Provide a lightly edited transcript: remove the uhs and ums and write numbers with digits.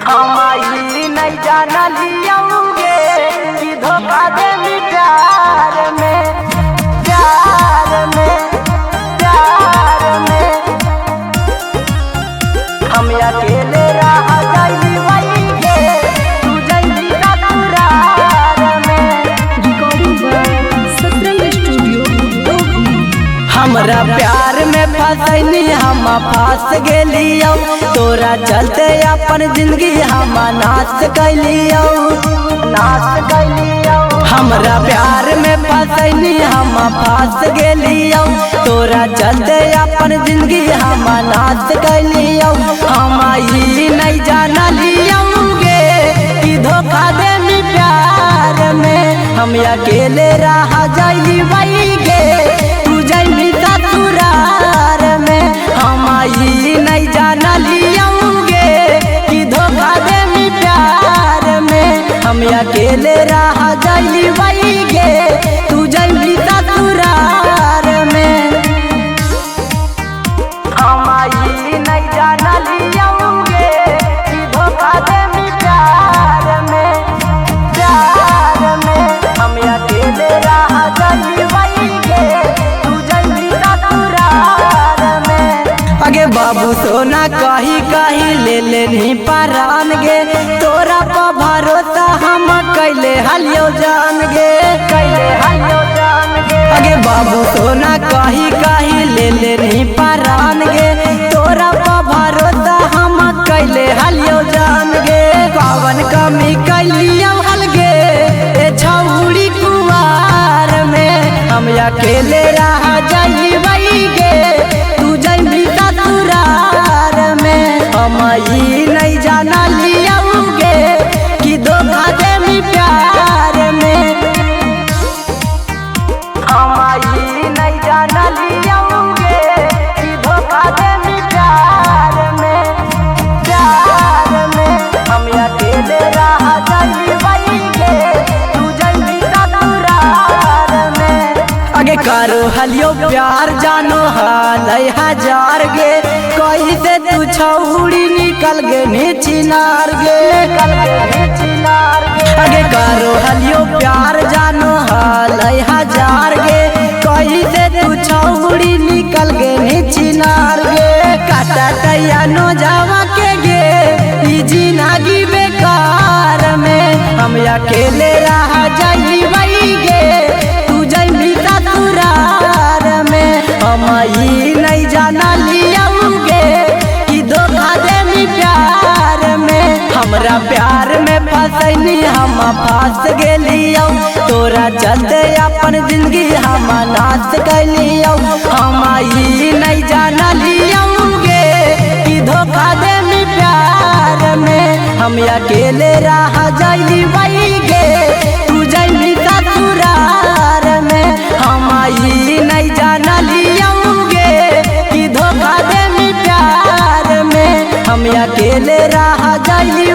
हम आई नहीं जाना लियाऊंगे कि धोखा देनी प्यार में, प्यार में, प्यार में। हम अकेले रह जाई वही के तू जल्दी ससुराल में। Recording by Satrang studio. हमरा प्यार में फसैनी हम फंस गेलियो, तोरा चलते अपन जिंदगी हम नाश कैलियो, नाश कैलियो। हमरा प्यार में फसैनी हम फंस गेलियो, तोरा चलते अपन जिंदगी हम नाश कैलियो। हम ई नहीं जाना लियोगे कि धोखा देनी प्यार में। हम अकेले रह जाई वही गे तू जैनी ससुराल में। हम ई नहीं जाना लियोगे कि धोखा देनी प्यार में। हम अकेले रह जाई वही गे तू जैनी ससुराल में। हम ई नहीं जाना लियोगे कि धोखा देनी प्यार में, प्यार में। हम अकेले रह जाई वही गे तू जल्दी ससुराल में। अगे बाबू सोना कही कही ले लेनी परान गे, तोरा पर भरोसा हम कैले हलियो जान गे, कैले हलियो जान गे। अगे बाबू सोना कही कही ले लेनी परान गे, तोरा पर भरोसा हम कैले हलियो जान गे। कवन कमी कैलियो हलगे ए छौड़ी कुवार में। हम अकेले रह जाई वही गे तू जैनी ससुराल में। हम ई नहीं जाना लियोगे कि धोखा देनी प्यार में। हम ई नहीं जाना लियोगे कि धोखा देनी प्यार में, प्यार में। हम अकेले रह जाई वही गे तू जल्दी ससुराल में। आगे करो हलियो प्यार जानो हाल हजार गे, कैसे तू छौड़ी निकल गे नीचिनार गे, निकल गे नीचिनार गे। आगे करो हलियो प्यार जानो हाल हजार गे, कैसे तू छौड़ी निकल गे नीचिनार गे। काटा तैया नो जावा के गे ई जिंदगी बेकार में। हम अकेले रह जाई वही गे तू जैनी ससुराल में। हम ई नहीं जाना लियोगे कि धोखा देनी प्यार में। हमरा प्यार में फसैनी हम फंस गेलियो, तोरा चलते अपन जिंदगी हम नाश कैलियो। हम ई नहीं जाना लियोगे कि धोखा देनी प्यार में। हम अकेले रह जाई वही गे तू जैनी ससुराल में। हम ई नहीं जाना लियोगे कि धोखा देनी प्यार में। हम अकेले रह जाई